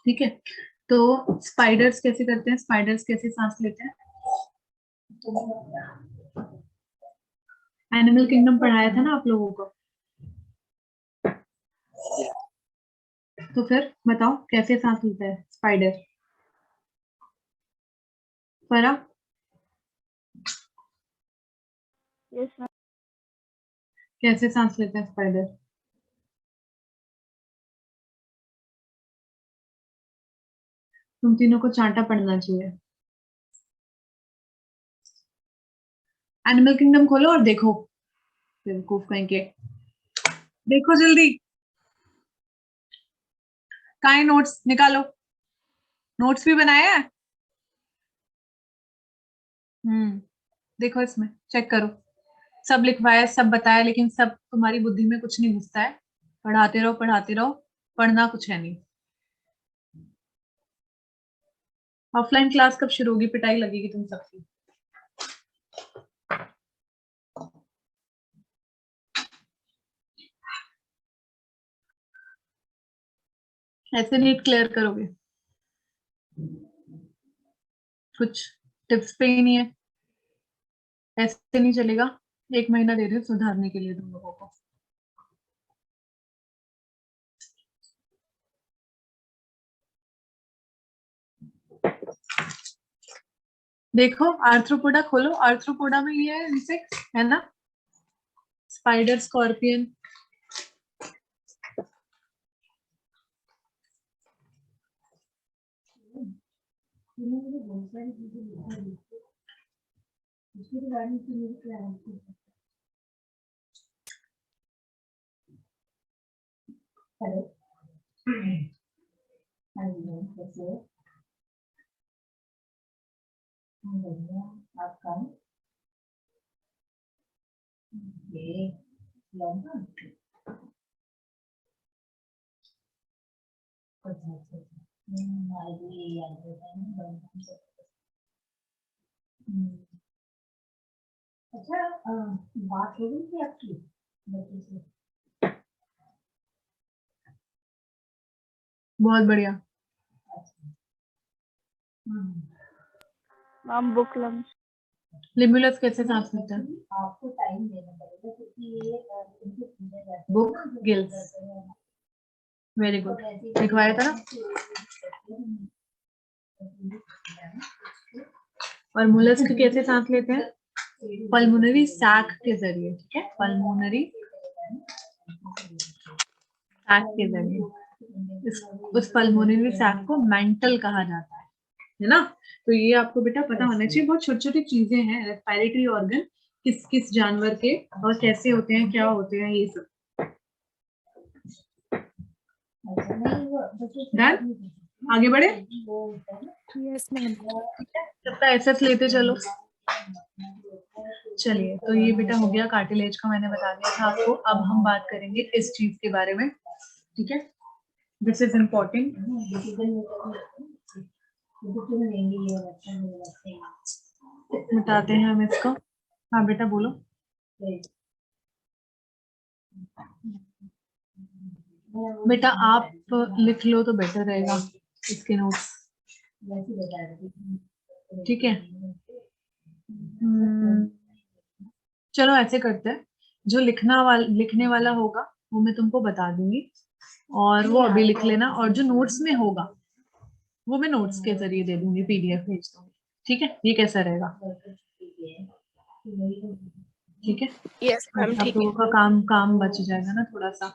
ठीक है, तो स्पाइडर्स कैसे करते हैं, स्पाइडर्स कैसे सांस लेते हैं? एनिमल किंगडम पढ़ाया था ना आप लोगों को, तो फिर बताओ कैसे सांस लेता है स्पाइडर? फरा, यस मैम। कैसे सांस लेता है स्पाइडर? तुम तीनों को चांटा पड़ना चाहिए। एनिमल किंगडम खोलो और देखो, बेवकूफ कहीं के, देखो जल्दी। कहाँ है नोट्स, निकालो, नोट्स भी बनाया है। देखो इसमें चेक करो, सब लिखवाया, सब बताया, लेकिन सब तुम्हारी बुद्धि में कुछ नहीं घुसता है। पढ़ाते रहो पढ़ाते रहो, पढ़ना कुछ है नहीं। ऑफलाइन क्लास कब शुरू होगी, पिटाई लगेगी तुम सबकी। ऐसे नीट क्लियर करोगे? कुछ टिप्स पे ही नहीं है, ऐसे नहीं चलेगा। 1 महीना दे रही हूँ सुधारने के लिए तुम लोगों को। देखो आर्थ्रोपोडा खोलो, आर्थ्रोपोडा में ये है इंसेक्ट, है ना? स्पाइडर, स्कॉर्पियन, बहुत बढ़िया। Ma'am book launch. लिमुलस कैसे सांस लेता है? बुक गिल्स, वेरी गुड, लिखवाया था ना। और मोलस्क कैसे सांस लेते हैं? पल्मोनरी सैक के जरिए, ठीक है, पल्मोनरी सैक के जरिए। उस पल्मोनरी सैक को मेंटल कहा जाता है ना? तो ये आपको बेटा पता होना चाहिए, बहुत छोटी छोटी चीजें हैं रेस्पिरेटरी ऑर्गन किस किस जानवर के और कैसे होते हैं, क्या होते हैं, ये सब। डन, आगे बढ़े। Yes ma'am. सबका एसएस लेते चलो। चलिए, तो ये बेटा हो गया कार्टिलेज का, मैंने बता दिया था आपको। अब हम बात करेंगे इस चीज के बारे में, ठीक है, दिस इज इम्पोर्टेंट। मिटाते हैं हम इसको। हाँ बेटा बोलो। बेटा आप लिख लो तो बेटर रहेगा इसके नोट्स, ठीक है। चलो ऐसे करते हैं, जो लिखने वाला होगा वो मैं तुमको बता दूंगी, और वो अभी लिख लेना, और जो नोट्स में होगा वो मैं नोट्स के जरिए दे दूंगी, पीडीएफ भेज दूंगी, ठीक है? ये कैसा रहेगा? ठीक है, यस मैम आप ठीक लोगों का काम काम बच जाएगा ना थोड़ा सा।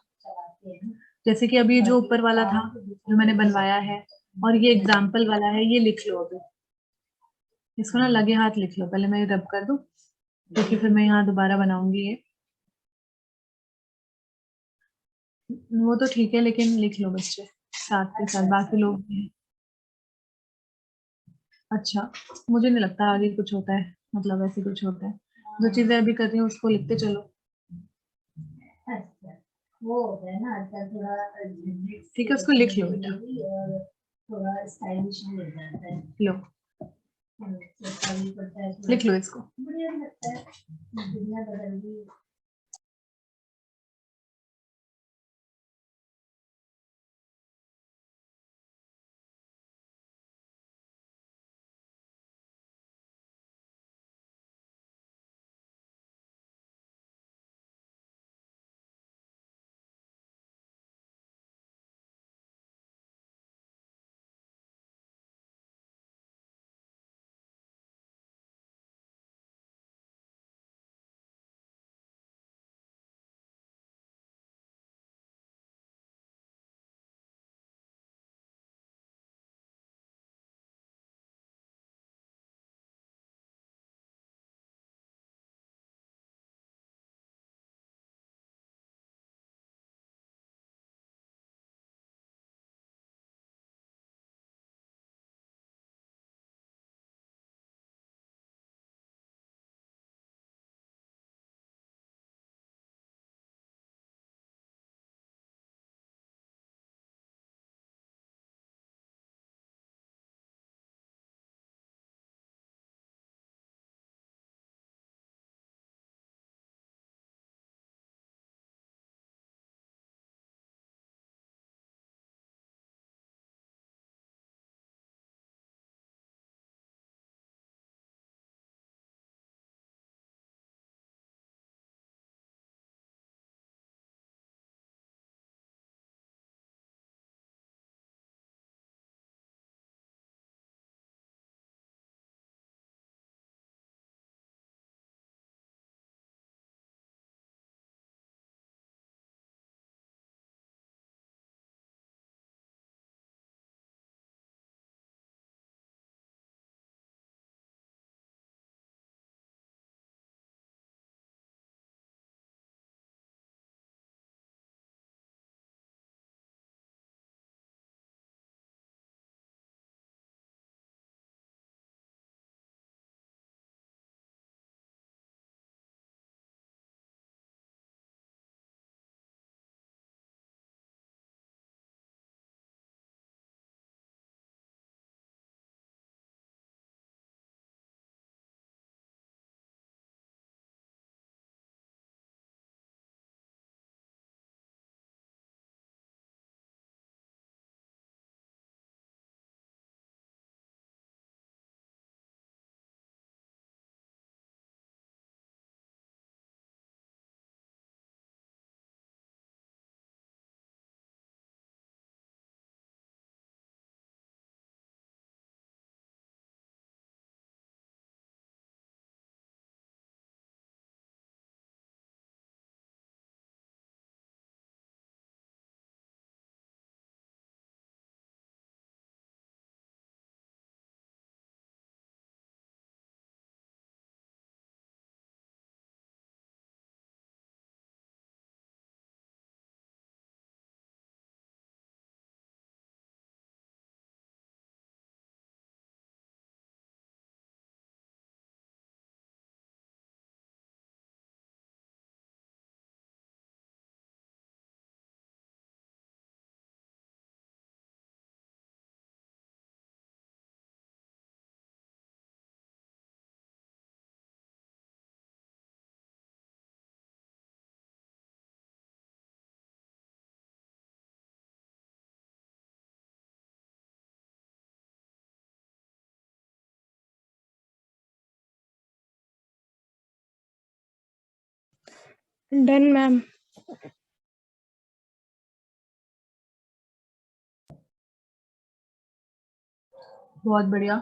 जैसे कि अभी जो ऊपर वाला था जो मैंने बनवाया है, और ये एग्जाम्पल वाला है, ये लिख लो अभी। इसको ना लगे हाथ लिख लो, पहले मैं रब कर दूं, क्योंकि फिर मैं यहाँ दोबारा बनाऊंगी ये। वो तो ठीक है, लेकिन लिख लो बच्चे साथ के साथ, बाकी लोग भी हैं। अच्छा, मुझे नहीं लगता आगे कुछ होता है, मतलब ऐसे कुछ होता है। जो चीजें अभी कर रही हूँ उसको लिखते चलो, ठीक है? उसको लिख लो बेटा, लो लिख लो इसको। Done, ma'am. बहुत बढ़िया।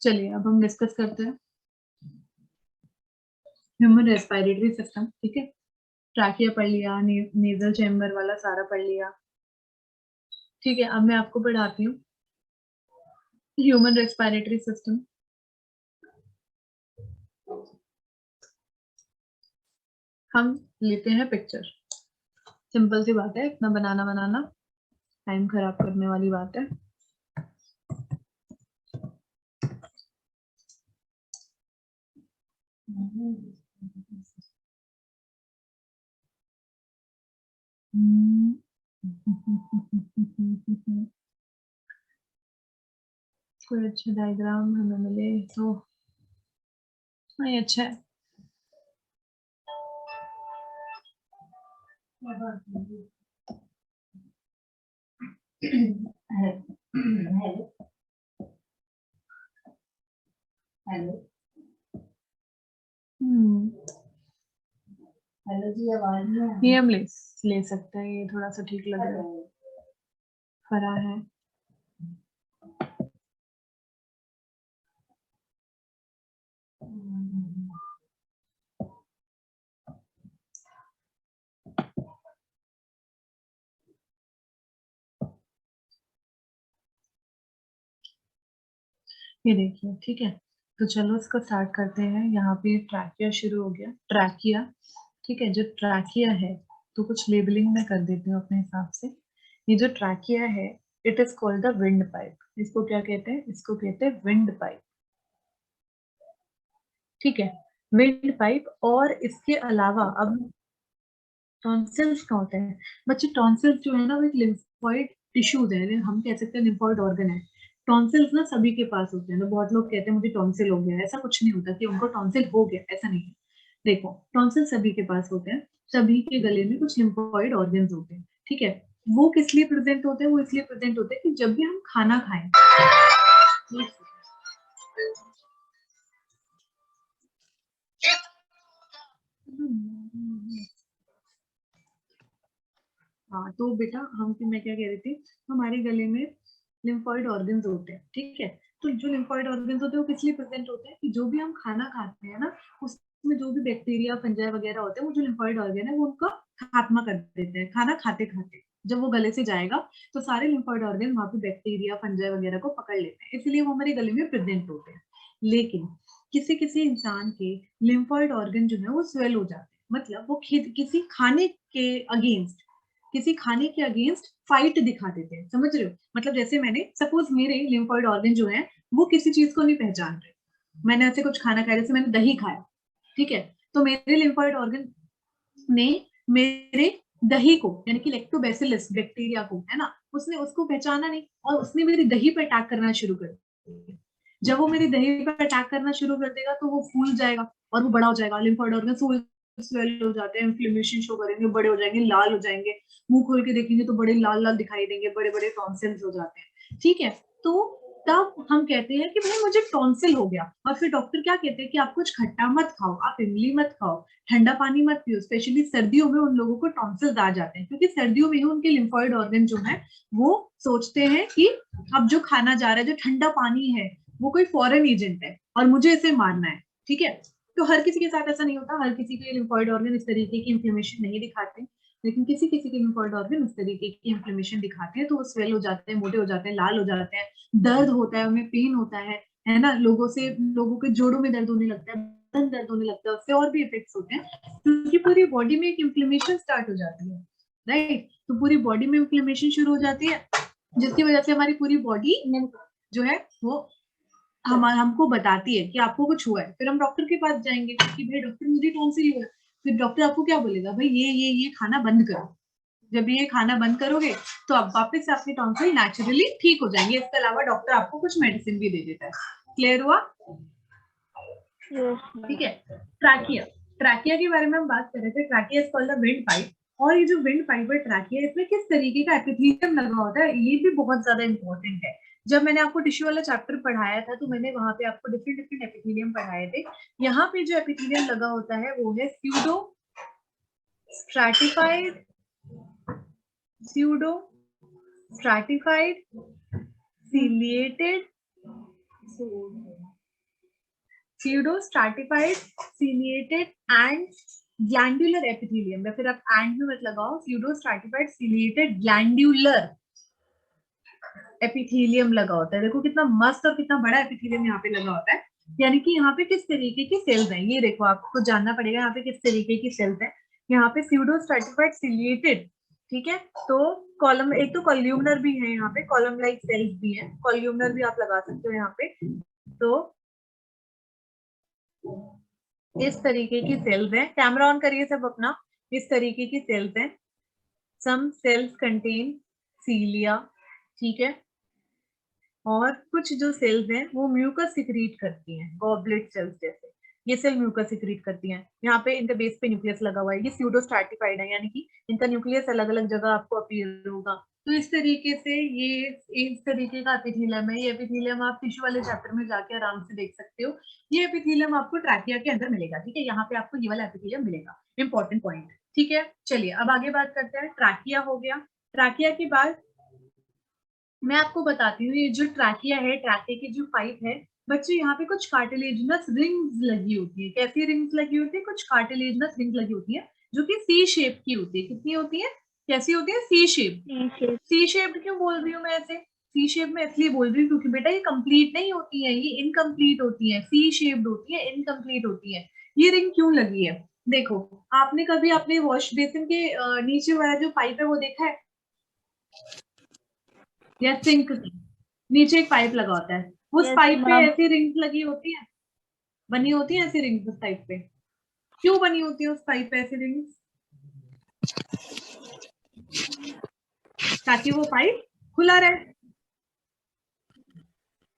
चलिए अब हम डिस्कस करते हैं ह्यूमन रेस्पिरेटरी सिस्टम। ठीक है, ट्रैकिया पढ़ लिया, नेजल चैम्बर वाला सारा पढ़ लिया। ठीक है, अब मैं आपको पढ़ाती हूँ ह्यूमन रेस्पिरेटरी सिस्टम। हम लेते हैं पिक्चर। सिंपल सी बात है, इतना बनाना टाइम खराब करने वाली बात है। कोई अच्छा डायग्राम हमें मिले तो नहीं। अच्छा है। हेलो जी, आवाज नहीं आ रही। ये हम ले सकते हैं, ये थोड़ा सा ठीक लग रहा है। फरा है। ये देखिए, ठीक है। तो चलो इसको स्टार्ट करते हैं। यहाँ पे ट्रैकिया शुरू हो गया, ट्रैकिया। ठीक है, जो ट्रैकिया है, तो कुछ लेबलिंग मैं कर देती हूँ अपने हिसाब से। ये जो ट्रैकिया है, it is called the wind pipe. इसको क्या कहते हैं? इसको कहते हैं विंड पाइप। ठीक है, विंड पाइप। और इसके अलावा अब टॉन्सिल्स का होता है बच्चे। टॉन्सिल्स जो है ना, वो एक लिम्फोइड टिश्यूज है, हम कह सकते हैं लिम्फोइड ऑर्गन है। टॉन्सिल्स ना सभी के पास होते हैं। तो बहुत लोग कहते हैं मुझे टॉन्सिल हो गया, ऐसा कुछ नहीं होता कि उनको टॉन्सिल हो गया, ऐसा नहीं है। देखो, टॉन्सिल सभी के पास होते हैं। सभी के गले में कुछ लिम्फोइड ऑर्गन्स होते हैं। ठीक है, वो किस लिए प्रेजेंट होते हैं? वो इसलिए प्रेजेंट होते हैं कि जब भी हम खाना खाएं, हाँ तो बेटा, मैं क्या कह रही थी, हमारे गले में लिम्फोइड ऑर्गन्स होते हैं। ठीक है, तो जो लिम्फोइड ऑर्गन्स होते हैं वो किस लिए प्रेजेंट होते हैं कि जो भी हम खाना खाते हैं ना, उसमें जो भी बैक्टीरिया फंजाई वगैरह होते हैं, वो जो लिम्फोइड ऑर्गन है वो उनका खात्मा कर देते हैं। खाना खाते खाते जब वो गले से जाएगा तो सारे लिम्फोइड ऑर्गन वहां पे बैक्टीरिया फंजाई वगैरह को पकड़ लेते हैं, इसलिए वो हमारे गले में प्रेजेंट होते हैं। लेकिन किसी किसी इंसान के लिम्फोइड ऑर्गन जो है वो स्वेल हो जाते हैं, मतलब वो किसी खाने के अगेंस्ट, किसी खाने के अगेंस्ट फाइट दिखा देते हैं। समझ रहे हो? मतलब जैसे मैंने सपोज मेरे लिम्फोइड ऑर्गन जो है वो किसी चीज को नहीं पहचान रहे। मैंने ऐसे कुछ खाना खाया, जैसे मैंने दही खाया, ठीक है, तो मेरे लिम्फोइड ऑर्गन ने मेरे दही को, यानी कि लैक्टोबैसिलस बैक्टीरिया को, है ना, उसने उसको पहचाना नहीं और उसने मेरी दही पर अटैक करना शुरू कर दिया। जब वो मेरी दही पर अटैक करना शुरू कर देगा तो वो फूल जाएगा और वो बड़ा हो जाएगा। लिम्फोइड ऑर्गन स्वेल हो जाते हैं, इन्फ्लेमेशन शो करेंगे, बड़े हो जाएंगे, लाल हो जाएंगे। मुंह खोल के देखेंगे तो बड़े लाल लाल दिखाई देंगे, बड़े बड़े टॉन्सिल्स हो जाते हैं। ठीक है, तो तब हम कहते हैं कि भाई मुझे टॉन्सिल हो गया। और फिर डॉक्टर क्या कहते हैं कि आप कुछ खट्टा मत खाओ, आप इमली मत खाओ, ठंडा पानी मत पियो। स्पेशली सर्दियों में उन लोगों को टॉन्सिल्स आ जाते हैं, क्योंकि सर्दियों में ही उनके लिम्फोइड ऑर्गन जो है वो सोचते हैं कि अब जो खाना जा रहा है, जो ठंडा पानी है, वो कोई फॉरेन एजेंट है और मुझे इसे मारना है। ठीक है, तो हर किसी के साथ ऐसा नहीं होता। हर किसी के लिम्फोइड ऑर्गन इस तरीके की इन्फ्लेमेशन नहीं दिखाते, लेकिन किसी किसी के लिम्फोइड ऑर्गन इस तरीके की इन्फ्लेमेशन दिखाते हैं, तो वो स्वेल हो जाते हैं, मोटे हो जाते हैं, लाल हो जाते हैं, दर्द होता है, उन्हें पेन होता है ना। लोगों के जोड़ों में दर्द होने लगता है, बदन दर्द होने लगता है, उससे और भी इफेक्ट्स होते हैं, क्योंकि पूरी बॉडी में एक इन्फ्लेमेशन स्टार्ट हो जाती है। राइट, तो पूरी बॉडी में इन्फ्लेमेशन शुरू हो जाती है, जिसकी वजह से हमारी पूरी बॉडी जो है वो हमको बताती है कि आपको कुछ हुआ है। फिर हम डॉक्टर के पास जाएंगे कि भाई डॉक्टर मुझे टॉन्सिल हुआ है। फिर डॉक्टर आपको क्या बोलेगा? भाई ये खाना बंद करो। जब ये खाना बंद करोगे तो अब वापस से आपके टॉन्सिल नेचुरली ठीक हो जाएंगे। इसके अलावा डॉक्टर आपको कुछ मेडिसिन भी दे देता है। क्लियर हुआ? Yes, ठीक ma'am. है, ट्रैकिया। ट्रैकिया के बारे में हम बात कर रहे थे। Trachea is called the wind pipe. और ये जो विंड पाइप है ट्रैकिया, इसमें किस तरीके का एपिथेलियम लगा होता है, ये भी बहुत ज्यादा इंपॉर्टेंट है। जब मैंने आपको टिश्यू वाला चैप्टर पढ़ाया था तो मैंने वहां पे आपको डिफरेंट डिफरेंट एपिथेलियम पढ़ाए थे। यहाँ पे जो एपिथेलियम लगा होता है वो है pseudo stratified, pseudo stratified, ciliated, pseudo stratified, ciliated and glandular epithelium, या फिर आप एंड में मत लगाओ, pseudo stratified ciliated glandular epithelium लगा होता है। देखो कितना मस्त और कितना बड़ा एपिथेलियम यहाँ पे लगा होता है। यानी कि यहाँ पे किस तरीके की सेल्स हैं, ये देखो आपको जानना पड़ेगा यहाँ पे किस तरीके की सेल्स हैं। यहाँ पे pseudo stratified ciliated, ठीक है। तो कॉलम, एक तो कॉल्यूमनर भी है, यहाँ पे कॉलम लाइक सेल्स भी हैं, कॉल्यूमनर भी आप लगा सकते हो यहाँ पे। तो इस तरीके की सेल्स हैं, कैमरा ऑन करिए सब अपना। इस तरीके की सेल्स हैं। सम सेल्स कंटेन सीलिया, ठीक है, और कुछ जो सेल्स हैं वो म्यूकस सिक्रीट करती हैं, गॉबलेट सेल्स जैसे ये सेल म्यूकस सिक्रीट करती हैं। यहाँ पे इनके बेस पे न्यूक्लियस लगा हुआ है, ये स्यूडो स्ट्रैटिफाइड है, यानी कि इनका न्यूक्लियस अलग अलग जगह आपको अपीयर होगा। तो इस तरीके से ये इस तरीके का एपिथेलियम है। ये एपिथेलियम आप टिश्यू वाले चैप्टर में जाके आराम से देख सकते हो। ये एपिथेलियम आपको ट्रैकिया के अंदर मिलेगा, ठीक है, यहाँ पे आपको ये वाला एपिथेलियम मिलेगा, इंपॉर्टेंट पॉइंट, ठीक है। चलिए अब आगे बात करते हैं। ट्रैकिया हो गया। ट्रैकिया के बाद मैं आपको बताती हूँ, ये जो ट्रैकिया है, ट्रैकिया की जो पाइप है बच्चे, यहाँ पे कुछ कार्टिलेजिनस रिंग्स लगी होती है। कैसी रिंग्स लगी होती है? कुछ कार्टिलेजिनस रिंग्स लगी होती है जो कि सी शेप की होती है। कितनी होती है? कैसी होती है? सी शेप। सी शेप्ड क्यों बोल रही हूँ मैं ऐसे? सी शेप में इसलिए बोल रही हूँ क्योंकि बेटा ये कंप्लीट नहीं होती है, ये इनकम्प्लीट होती है। सी शेप्ड होती है, इनकम्प्लीट होती है। ये रिंग क्यों लगी है? देखो, आपने कभी अपने वॉश बेसिन के नीचे वाला जो पाइप है वो देखा है? या सिंक की नीचे एक पाइप लगा होता है, उस पाइप पे ऐसी रिंग्स लगी होती है, बनी होती है ऐसी रिंग्स उस पाइप पे। क्यों बनी होती है उस पाइप पे ऐसी रिंग्स? ताकि वो पाइप खुला रहे,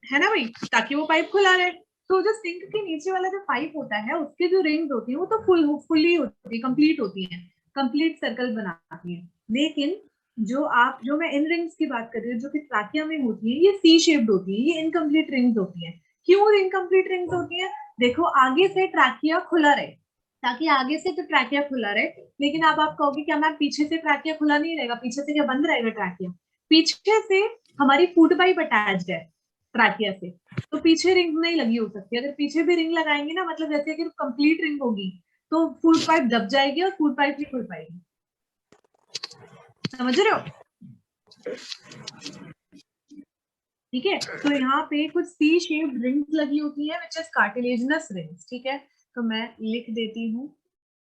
है ना भाई, ताकि वो पाइप खुला रहे। तो जो सिंक के नीचे वाला जो पाइप होता है उसके जो रिंग्स होती है वो तो फुल्ली होती है, कंप्लीट होती है, कंप्लीट सर्कल बनाती है। लेकिन जो मैं इन रिंग्स की बात कर रही हूँ जो कि ट्रैकिया में होती है, ये सी शेप्ड होती है, ये इनकम्प्लीट रिंग्स होती है। क्यों इनकम्प्लीट रिंग्स होती है? देखो, आगे से ट्रैकिया खुला रहे, ताकि आगे से तो ट्रैकिया खुला रहे। लेकिन अब आप कहोगे क्या मैम पीछे से ट्रैकिया खुला नहीं रहेगा? पीछे से क्या बंद रहेगा ट्रैकिया? पीछे से हमारी फूड पाइप अटैच्ड है ट्रैकिया से, तो पीछे रिंग नहीं लगी हो सकती। अगर पीछे भी रिंग लगाएंगे ना, मतलब जैसे कि कंप्लीट रिंग होगी तो फूड पाइप दब जाएगी और फूड पाइप नहीं खुल पाएगी। समझ रहे हो? ठीक है, तो यहाँ पे कुछ सी शेप्ड रिंग्स लगी होती है विच इज कार्टिलेजिनस रिंग्स, ठीक है। तो मैं लिख देती हूँ,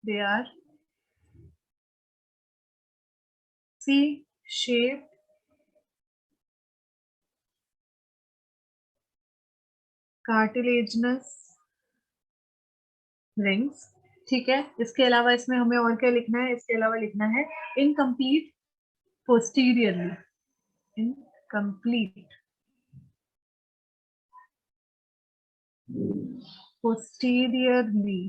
they are C shape cartilaginous rings, ठीक है। इसके अलावा इसमें हमें और क्या लिखना है? इसके अलावा लिखना है इनकम्प्लीट पोस्टीरियरली, इनकम्प्लीट पोस्टीरियरली,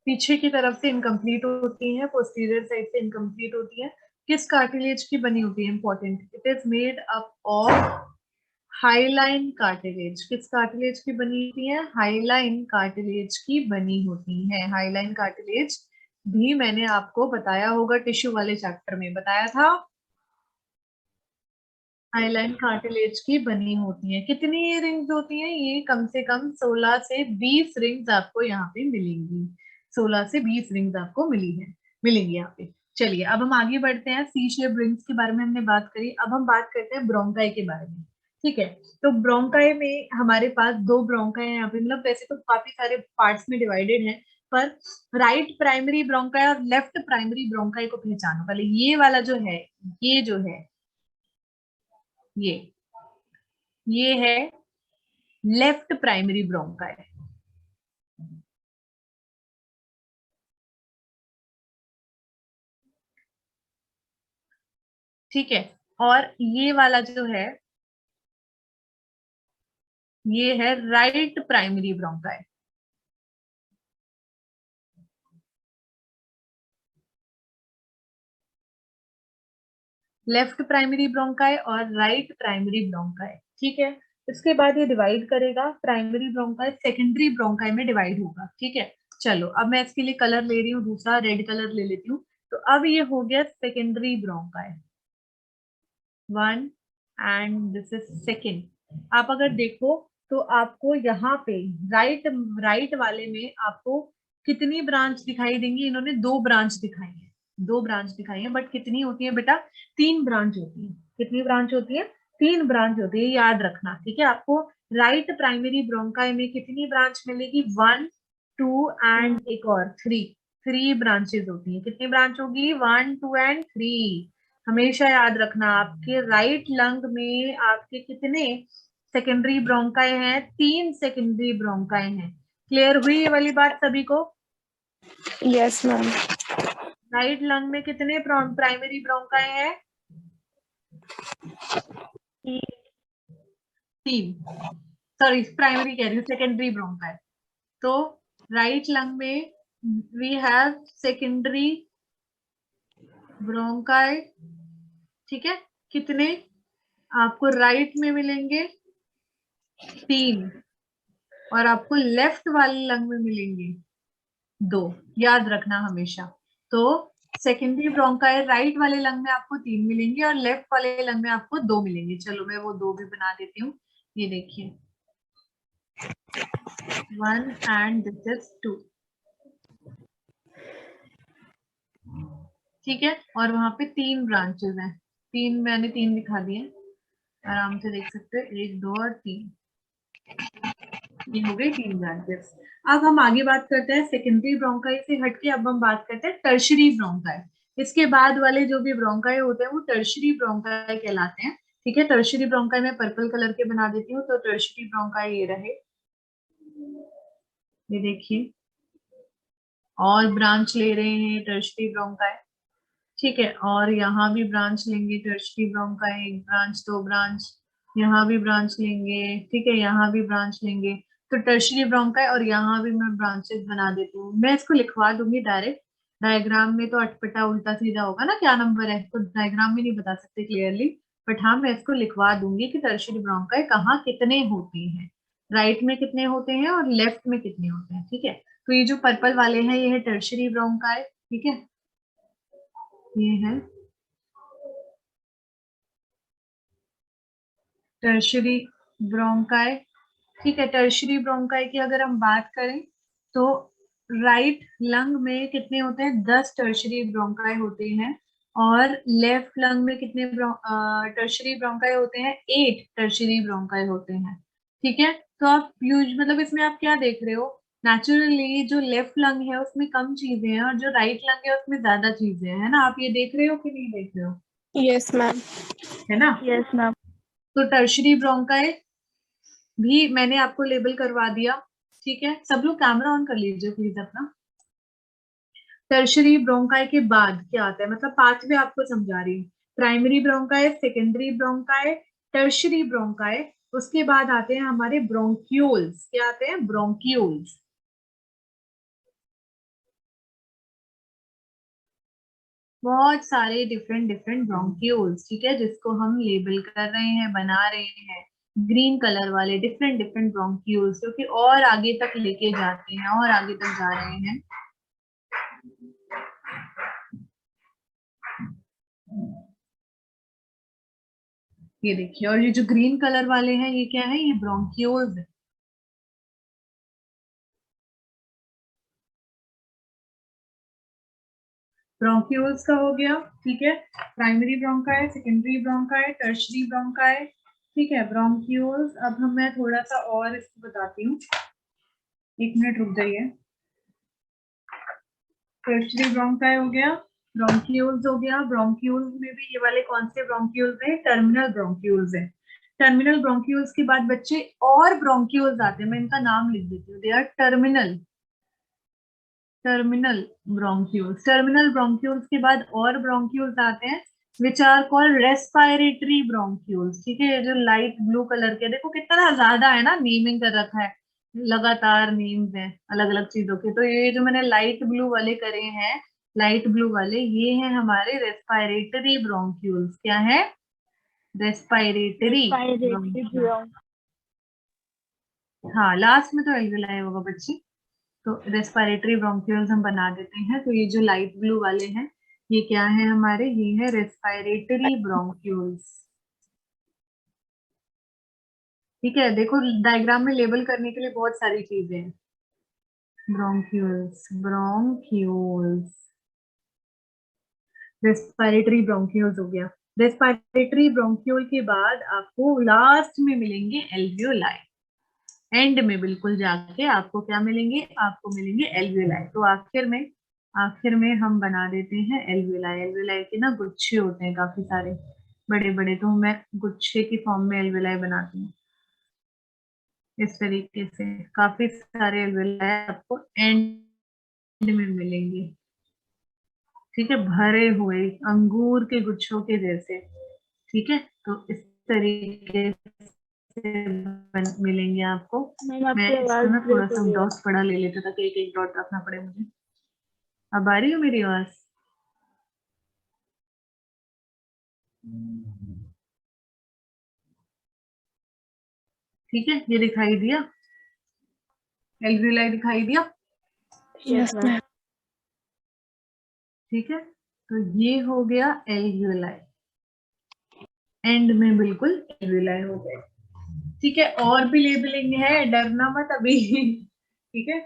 पीछे की तरफ से इनकम्प्लीट होती है, पोस्टीरियर साइड से इनकम्प्लीट होती है। किस कार्टिलेज की बनी होती है? Important, it is made up of hyaline cartilage. किस कार्टिलेज की बनी होती है? हाइलाइन कार्टिलेज की बनी होती है। हाइलाइन कार्टिलेज भी मैंने आपको बताया होगा, टिश्यू वाले चैप्टर में बताया था। हाइलाइन कार्टिलेज की बनी होती है। कितनी रिंग्स होती हैं? ये कम से कम 16 से 20 रिंग्स आपको यहाँ पे मिलेंगी। 16 से 20 रिंग्स आपको मिलेंगी यहाँ पे। चलिए अब हम आगे बढ़ते हैं। सी शेप रिंग्स के बारे में हमने बात करी, अब हम बात करते हैं ब्रोंकाई के बारे में, ठीक है। तो ब्रोंकाई में हमारे पास दो ब्रोंकाई है यहाँ पे, मतलब वैसे तो काफी सारे पार्ट्स में डिवाइडेड है, पर राइट प्राइमरी ब्रोंकाई और लेफ्ट प्राइमरी ब्रोंकाई को पहचानो पहले। ये वाला जो है, ये जो है, ये है लेफ्ट प्राइमरी ब्रोंकाई, ठीक है। और ये वाला जो है, ये है right primary bronchi. Left primary bronchi और राइट प्राइमरी ब्रोंकाई, ठीक है। इसके बाद ये डिवाइड करेगा, प्राइमरी ब्रोंकाई सेकेंडरी ब्रोंकाई में डिवाइड होगा। ठीक है, चलो अब मैं इसके लिए कलर ले रही हूँ, दूसरा रेड कलर ले लेती हूँ। तो अब ये हो गया secondary bronchi 1 and this is second. आप अगर देखो तो आपको यहाँ पे राइट राइट वाले में आपको कितनी ब्रांच दिखाई देंगी? इन्होंने 2 ब्रांच दिखाई है, 2 ब्रांच दिखाई है, बट कितनी होती है बेटा? 3 ब्रांच होती है। कितनी ब्रांच होती है? 3 ब्रांच होती है, याद रखना। ठीक है, आपको राइट प्राइमरी ब्रोंकाई में कितनी ब्रांच मिलेगी? 1 2 एंड एक और 3 ब्रांचेस होती है। कितनी ब्रांच होगी? 1 2 एंड 3। हमेशा याद रखना, आपके राइट लंग में आपके कितने सेकेंडरी ब्रोंकाई हैं? 3 सेकेंडरी ब्रोंकाई हैं। क्लियर हुई ये वाली बात सभी को? Yes ma'am. राइट लंग में कितने प्राइमरी ब्रोंकाई हैं? 3। सॉरी, प्राइमरी कह रही हूँ, सेकेंडरी ब्रोंकाई। तो राइट लंग में वी हैव सेकेंडरी ब्रोंकाई। ठीक है, कितने आपको राइट में मिलेंगे? 3। और आपको लेफ्ट वाले लंग में मिलेंगे 2। याद रखना हमेशा। तो सेकेंडरी ब्रोंकाई राइट वाले लंग में आपको 3 मिलेंगे और लेफ्ट वाले लंग में आपको 2 मिलेंगे। चलो मैं वो 2 भी बना देती हूँ। ये देखिए 1 एंड दिस इज 2। ठीक है, और वहां पे 3 ब्रांचेस हैं। 3 मैंने 3 दिखा दिए, आराम से देख सकते हो, 1 2 और 3। ये हो गई 3 ब्रांचेस। अब हम आगे बात करते हैं सेकेंडरी ब्रोंकाई से हटके। अब हम बात करते हैं टर्शरी ब्रोंकाई। इसके बाद वाले जो भी ब्रोंकाई होते हैं वो टर्शरी ब्रोंकाई कहलाते हैं। ठीक है, टर्शरी ब्रोंकाई में पर्पल कलर के बना देती हूँ। तो टर्शरी ब्रोंकाई ये रहे, ये देखिए, और ब्रांच ले रहे हैं टर्शरी ब्रोंकाई। ठीक है, और यहाँ भी ब्रांच लेंगे टर्शरी ब्रोंकाई, 1 ब्रांच 2 ब्रांच, यहाँ भी ब्रांच लेंगे। ठीक है, यहाँ भी ब्रांच लेंगे। तो टर्शरी ब्रोंकाई, और यहाँ भी मैं ब्रांचेस बना देती हूँ। मैं इसको लिखवा दूंगी डायरेक्ट, डायग्राम में तो अटपटा उल्टा सीधा होगा ना, क्या नंबर है, तो डायग्राम में नहीं बता सकते क्लियरली। बट हाँ, मैं इसको लिखवा दूंगी कि टर्शरी ब्रोंकाई कहाँ कितने होती हैं, राइट में कितने होते हैं और लेफ्ट में कितने होते हैं। ठीक है, तो ये जो पर्पल वाले हैं ये है टर्शरी ब्रोंकाई। ठीक है, ये है टर्शरी ब्रोंकाई। ठीक है, टर्शरी ब्रोंकाई की अगर हम बात करें तो राइट लंग में कितने होते हैं? 10 टर्शरी ब्रोंकाई होते हैं। और लेफ्ट लंग में कितने टर्शरी ब्रोंकाई होते हैं? 8 टर्शरी ब्रोंकाई होते हैं। ठीक है, तो आप यूज मतलब इसमें आप क्या देख रहे हो? नेचुरली जो लेफ्ट लंग है उसमें कम चीजें हैं और जो राइट लंग है उसमें ज्यादा चीजें हैं, है ना? आप ये देख रहे हो कि नहीं देख रहे हो? Yes ma'am. है ना? Yes ma'am. तो टर्शरी ब्रोंकाई भी मैंने आपको लेबल करवा दिया। ठीक है, सब लोग कैमरा ऑन कर लीजिए प्लीज अपना। टर्शरी ब्रोंकाई के बाद क्या आता है, मतलब पांचवे आपको समझा रही हूँ। Primary bronchi, secondary bronchi, tertiary bronchi, उसके बाद आते हैं हमारे ब्रोंक्यूल्स। क्या आते हैं? ब्रोंक्यूल्स। बहुत सारे डिफरेंट डिफरेंट ब्रोंक्यूल्स। ठीक है, जिसको हम लेबल कर रहे हैं, बना रहे हैं, ग्रीन कलर वाले डिफरेंट डिफरेंट ब्रोंक्यूल्स, जो कि और आगे तक लेके जाते हैं और आगे तक जा रहे हैं। ये देखिए, और ये जो ग्रीन कलर वाले हैं ये क्या है? ये ब्रोंक्यूल्स है। ब्रोंक्यूल्स का हो गया। ठीक है, primary bronchi, secondary bronchi, tertiary bronchi. ठीक है, ब्रोंक्यूल्स। अब हम मैं थोड़ा सा और इसको बताती हूँ, 1 मिनट रुक जाइए। टर्शरी ब्रोंकाई हो गया, ब्रोंक्यूल्स हो गया। ब्रोंक्यूल्स में भी ये वाले कौन से ब्रोंक्यूल्स हैं? टर्मिनल ब्रोंक्यूल्स हैं। टर्मिनल ब्रोंक्यूल्स के बाद बच्चे और ब्रोंक्यूल्स आते हैं, मैं इनका नाम लिख देती हूँ। They are terminal, terminal bronchioles. Terminal bronchioles के बाद और ब्रोंक्यूल्स आते हैं which are called respiratory bronchioles. ठीक है, ये जो लाइट ब्लू कलर के, देखो कितना ज्यादा है ना, नेमिंग कर रखा है, लगातार नेम्स हैं अलग अलग चीजों के। तो ये जो मैंने लाइट ब्लू वाले करे हैं, लाइट ब्लू वाले, ये हैं हमारे रेस्पिरेटरी ब्रोंक्यूल्स। क्या है? रेस्पिरेटरी हाँ लास्ट में तो एल्विलाई होगा बच्चे। तो रेस्पिरेटरी ब्रोंक्यूल्स हम बना देते हैं। तो ये जो लाइट ब्लू वाले हैं ये क्या है हमारे, ये है रेस्पिरेटरी ब्रोंक्यूल्स। ठीक है, देखो डायग्राम में लेबल करने के लिए बहुत सारी चीजें हैं। ब्रोंक्यूल्स, ब्रोंक्यूल्स, रेस्पिरेटरी ब्रोंक्यूल्स हो गया। रेस्पिरेटरी ब्रोंक्यूल के बाद आपको लास्ट में मिलेंगे एल्वियोलाई। एंड में बिल्कुल जाके आपको क्या मिलेंगे, आपको मिलेंगे एल्वियोलाई। तो आखिर में हम बना देते हैं एल्वियोलाई। एल्वियोलाई के ना गुच्छे होते हैं काफी सारे बड़े बड़े, तो मैं गुच्छे की फॉर्म में एल्वियोलाई बनाती हूँ इस तरीके से। काफी सारे एल्वियोलाई आपको एंड में मिलेंगे। ठीक है, भरे हुए अंगूर के गुच्छों के जैसे। ठीक है, तो इस तरीके से मिलेंगे आपको। मैम मैं आपकी इसको आवाज ना थोड़ा ब्रेक हो सा रही है। डॉट्स बड़ा ले लेता ताकि एक एक डॉट रखना पड़े मुझे। अब आ रही है मेरी आवाज? ठीक है, ये दिखाई दिया, एल्वियोलाई दिखाई दिया। Yes ma'am. ठीक है, तो ये हो गया एल्वियोलाई। एंड में बिल्कुल एल्वियोलाई हो गए। ठीक है, और भी लेबलिंग है, डरना मत अभी। ठीक है,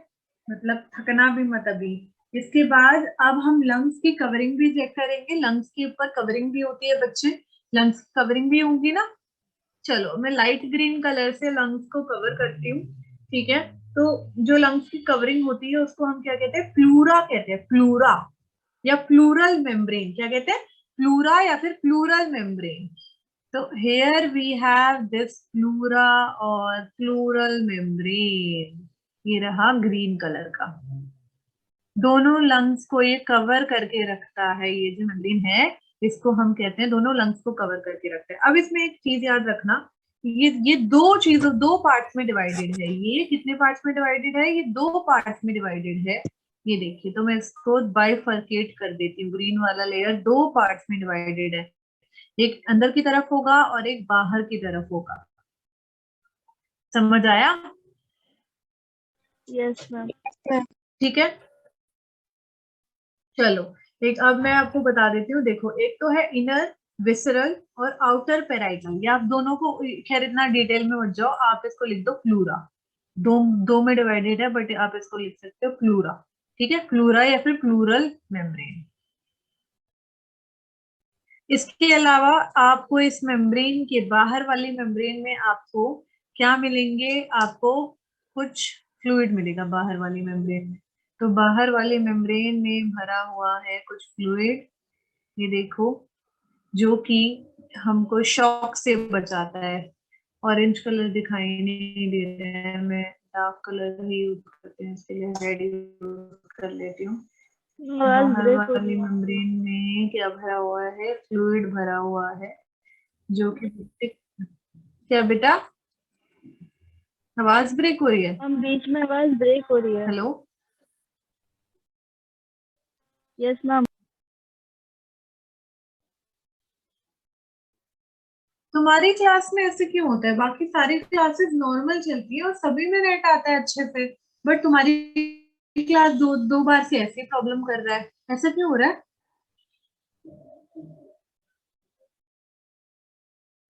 मतलब थकना भी मत अभी। इसके बाद अब हम लंग्स की कवरिंग भी चेक करेंगे। लंग्स के ऊपर कवरिंग भी होती है बच्चे, लंग्स की कवरिंग भी होंगी ना। चलो मैं लाइट ग्रीन कलर से लंग्स को कवर करती हूँ। ठीक है, तो जो लंग्स की कवरिंग होती है उसको हम क्या कहते हैं, प्लूरा कहते हैं। प्लूरा या प्लूरल मेम्ब्रेन, क्या कहते हैं, प्लूरा या फिर प्लूरल मेम्ब्रेन। तो here we have this pleura और pleural membrane। ये रहा ग्रीन कलर का, दोनों लंग्स को ये कवर करके रखता है। ये जो मेम्ब्रेन है इसको हम कहते हैं, दोनों लंग्स को कवर करके रखते हैं। अब इसमें एक चीज याद रखना, ये दो चीजों, दो पार्ट्स में डिवाइडेड है। ये कितने पार्ट्स में डिवाइडेड है, ये दो पार्ट्स में डिवाइडेड है। ये देखिए, तो मैं इसको बाइफरकेट कर देती हूँ। ग्रीन वाला लेयर दो पार्ट्स में डिवाइडेड है, एक अंदर की तरफ होगा और एक बाहर की तरफ होगा। समझ आया? Yes ma'am. ठीक है, चलो एक अब मैं आपको बता देती हूँ। देखो, एक तो है इनर विसरल और आउटर पेराइटल। ये आप दोनों को, खैर इतना डिटेल में मत जाओ, आप इसको लिख दो प्लूरा। दो दो में डिवाइडेड है, बट आप इसको लिख सकते हो प्लूरा। ठीक है, प्लूरा या फिर प्लूरल मेम्ब्रेन। इसके अलावा आपको इस मेम्ब्रेन के बाहर वाली मेम्ब्रेन में आपको क्या मिलेंगे, आपको कुछ फ्लूइड मिलेगा बाहर वाली मेम्ब्रेन में। तो बाहर वाली मेम्ब्रेन में भरा हुआ है कुछ फ्लूइड, ये देखो, जो कि हमको शॉक से बचाता है। ऑरेंज कलर दिखाई नहीं दे रहा है, मैं डार्क कलर ही यूज करते हैं इसके लिए, रेड यूज कर लेती हूँ। आवाज बाहर ब्रेक हो रही वाली है। मेम्ब्रेन में क्या भरा हुआ है, फ्लूइड भरा हुआ है, जो कि क्या बेटा, आवाज ब्रेक हो रही है? हम बीच में आवाज ब्रेक हो रही है। Hello, yes ma'am. तुम्हारी क्लास में ऐसे क्यों होता है? बाकी सारी क्लासेस नॉर्मल चलती है और सभी में नेट आता है अच्छे से, बट तुम्हारी क्लास दो दो बार से ऐसी प्रॉब्लम कर रहा है, ऐसा क्यों हो रहा है?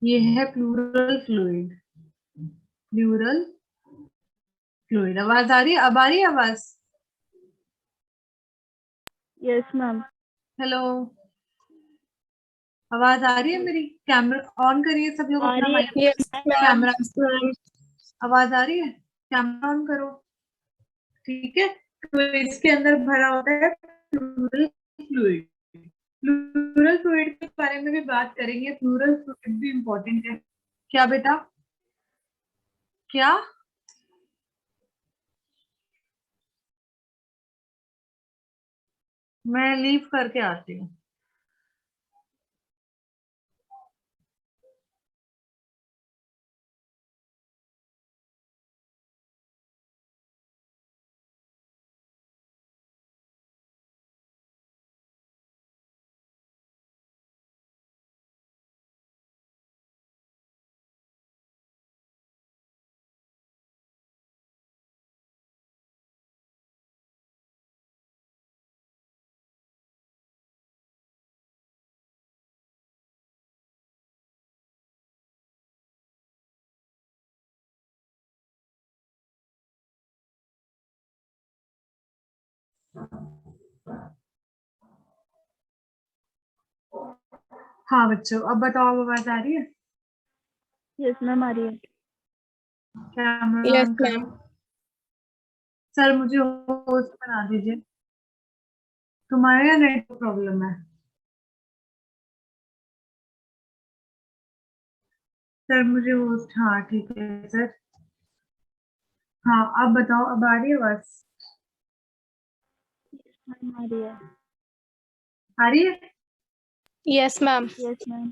ये है प्लूरल फ्लूइड, प्लूरल फ्लूइड। आवाज आ रही है? अब आ रही है आवाज? Yes ma'am. हेलो, आवाज आ रही है मेरी? कैमरा ऑन करिए सब लोग आ अपना रही माइक, है। Yes ma'am. कैमरा, आवाज आ रही है? कैमरा ऑन करो। ठीक है, तो इसके अंदर भरा होता है प्लूरल फ्लूइड। प्लूरल फ्लूइड के बारे में भी बात करेंगे, प्लूरल फ्लूइड भी इंपॉर्टेंट है। क्या बेटा, क्या? मैं लीव करके आती हूँ। हाँ बच्चों, अब बताओ, अब आवाज आ रही है? यस मैम, आ रही है। कैमरा यस ऑन करो। मैम। सर मुझे होस्ट बना दीजिए। तुम्हारे यहाँ नेट प्रॉब्लम है? सर मुझे होस्ट, हाँ ठीक है सर। हाँ अब बताओ, अब आ रही है आवाज? मैम, आ रही है। आ रही है? Yes ma'am. Yes ma'am.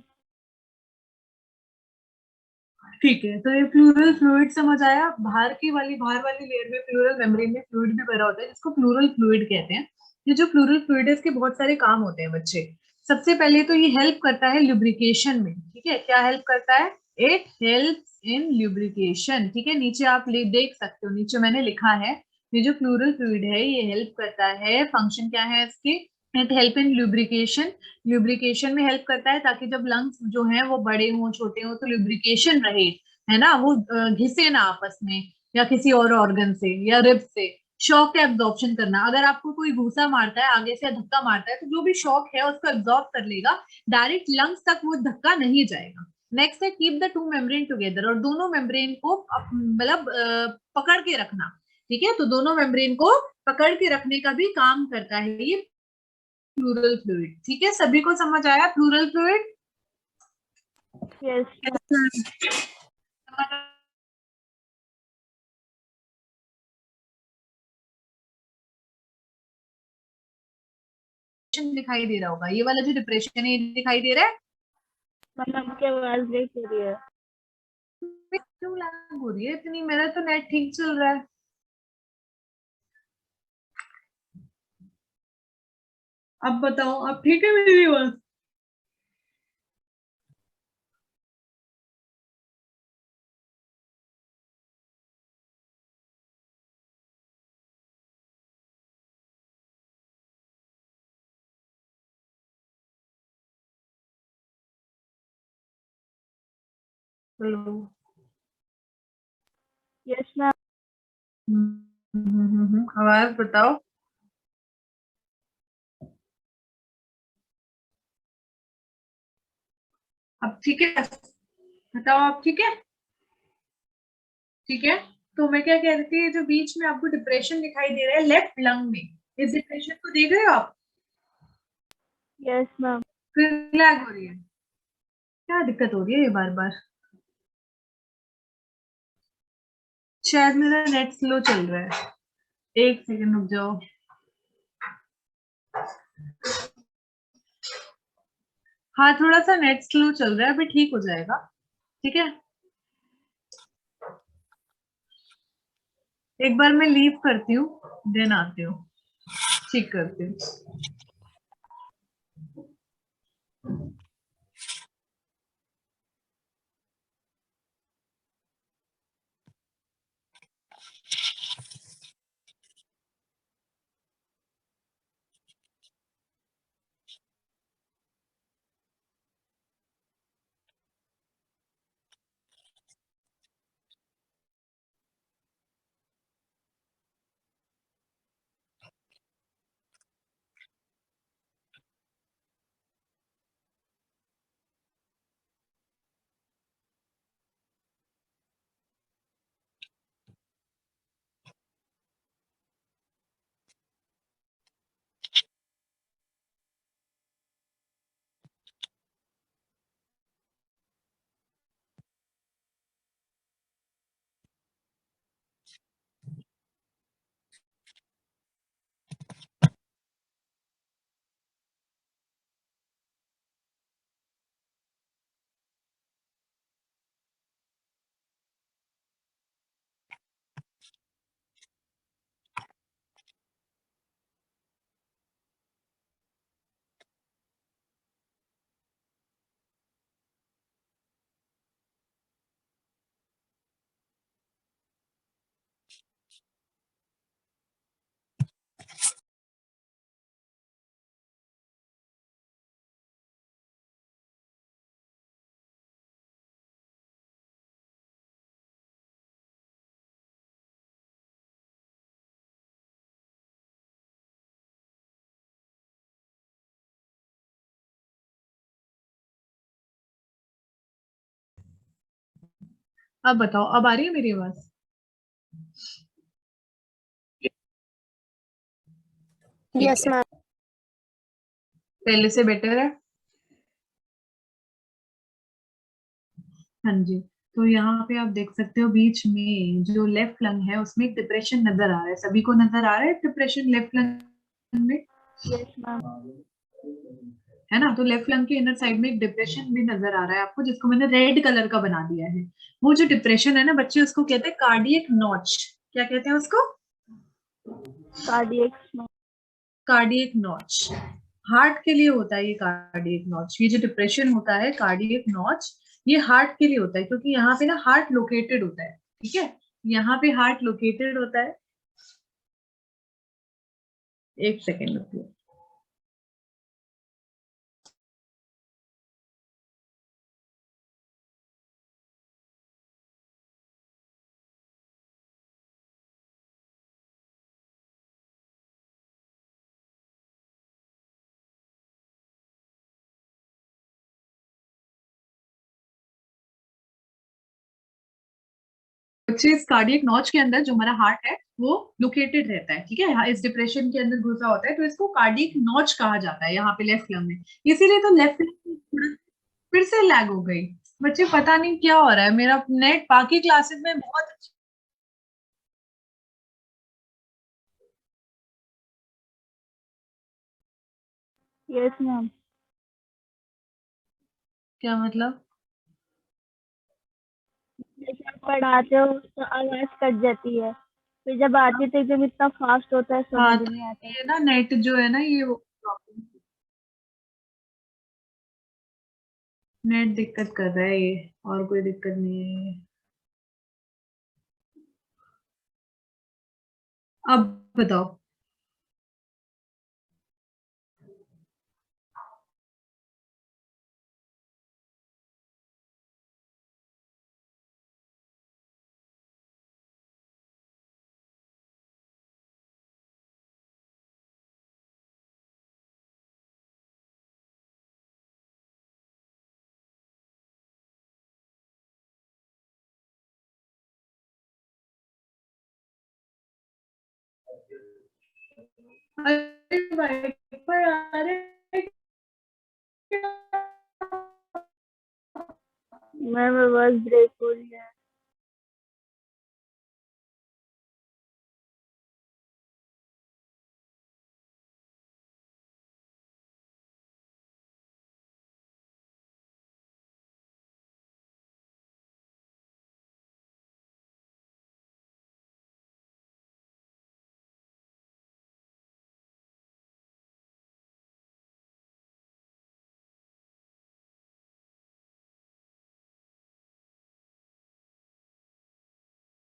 ठीक है, तो ये प्लूरल फ्लूइड समझ आया। बाहर वाली लेयर में, प्लूरल मेम्ब्रेन में फ्लूइड भी भरा होता है, जिसको प्लूरल फ्लूइड कहते हैं। ये जो प्लूरल फ्लूइड है, इसके बहुत सारे काम होते हैं बच्चे। सबसे पहले तो ये हेल्प करता है ल्यूब्रिकेशन में। ठीक है, क्या हेल्प करता है? It help in lubrication. ठीक है, नीचे आप देख सकते हो, नीचे मैंने लिखा है, ये जो प्लूरल फ्लूइड है ये हेल्प करता है। फंक्शन क्या है इसके? It help in lubrication. Lubrication में हेल्प करता है, ताकि जब लंग्स जो हैं वो बड़े हों छोटे हों तो ल्यूब्रिकेशन रहे, है ना, वो घिसे ना आपस में या किसी और ऑर्गन से या रिब से। शॉक का एब्जॉर्प्शन करना, अगर आपको कोई घूसा मारता है आगे से या धक्का मारता है तो जो भी शॉक है उसको एब्जॉर्ब कर लेगा, डायरेक्ट लंग्स तक वो धक्का नहीं जाएगा। नेक्स्ट है keep the two membrane together, और दोनों मेम्ब्रेन को मतलब पकड़ के रखना। ठीक है, तो दोनों मेम्ब्रेन को पकड़ के रखने का भी काम करता है ये प्लूरल फ्लूइड। ठीक है, सभी को समझ आया प्लूरल फ्लूइड? यस। दिखाई दे रहा होगा, ये वाला जो डिप्रेशन है ये दिखाई दे रहा है? मैम, आपकी आवाज ब्रेक हो रही है। क्यों लैग हो रही है इतनी? मेरा तो नेट ठीक चल रहा है। अब बताओ, अब ठीक है मेरी आवाज? हेलो। Yes ma'am. आवाज बताओ। अब ठीक है? बताओ, अब ठीक है? ठीक है, तो मैं क्या कह रही थी, ये जो बीच में आपको डिप्रेशन दिखाई दे रहा है लेफ्ट लंग में, इस डिप्रेशन को देख रहे हो आप? Yes ma'am. फिर लैग हो रही है, क्या दिक्कत हो रही है ये बार बार? शायद मेरा नेट स्लो चल रहा है, एक सेकंड रुक जाओ। हाँ थोड़ा सा नेट स्लो चल रहा है, अभी ठीक हो जाएगा। ठीक है, एक बार मैं लीव करती हूँ, देन आती हूँ, ठीक करती हूँ। अब बताओ, अब आ रही है मेरी आवाज? ठीक Yes, है, ma'am. पहले से बेटर है। हाँ जी। तो यहाँ पे आप देख सकते हो बीच में जो लेफ्ट लंग है उसमें एक डिप्रेशन नजर आ रहा है। सभी को नजर आ रहा है डिप्रेशन लेफ्ट लंग में? Yes ma'am. है ना? तो लेफ्ट लंग के इनर साइड में एक डिप्रेशन भी नजर आ रहा है आपको, जिसको मैंने रेड कलर का बना दिया है। वो जो डिप्रेशन है ना बच्चे, उसको कहते हैं कार्डियक नॉच। क्या कहते हैं उसको? Cardiac ma'am. Cardiac notch. Heart के लिए होता है ये कार्डियक नॉच। ये जो डिप्रेशन होता है कार्डियक नॉच, ये हार्ट के लिए होता है, क्योंकि यहाँ पे ना हार्ट लोकेटेड होता है। ठीक है, यहाँ पे हार्ट लोकेटेड होता है। एक सेकेंड रुकिए। बच्चे, इस कार्डियक नॉच के अंदर जो हमारा हार्ट है वो लोकेटेड रहता है। ठीक है, इस डिप्रेशन के अंदर घुसा होता है, तो इसको कार्डियक नॉच कहा जाता है यहाँ पे लेफ्ट लंग में। इसीलिए तो लेफ्ट लंग फिर से लैग हो गई। बच्चे पता नहीं क्या हो रहा है, मेरा नेट बाकी क्लासेस में बहुत अच्छा। Yes ma'am. क्या मतलब? जैसे आप पढ़ाते हो तो आवाज कट जाती है, फिर जब आती है तो एकदम इतना फास्ट होता है, हाँ, समझ तो नहीं आता। ये ना नेट जो है ना, ये नेट दिक्कत कर रहा है ये, और कोई दिक्कत नहीं है ये। अब बताओ। अरे भाई, पर आ रहे हैं क्या? मैम आवाज ब्रेक हो रही है।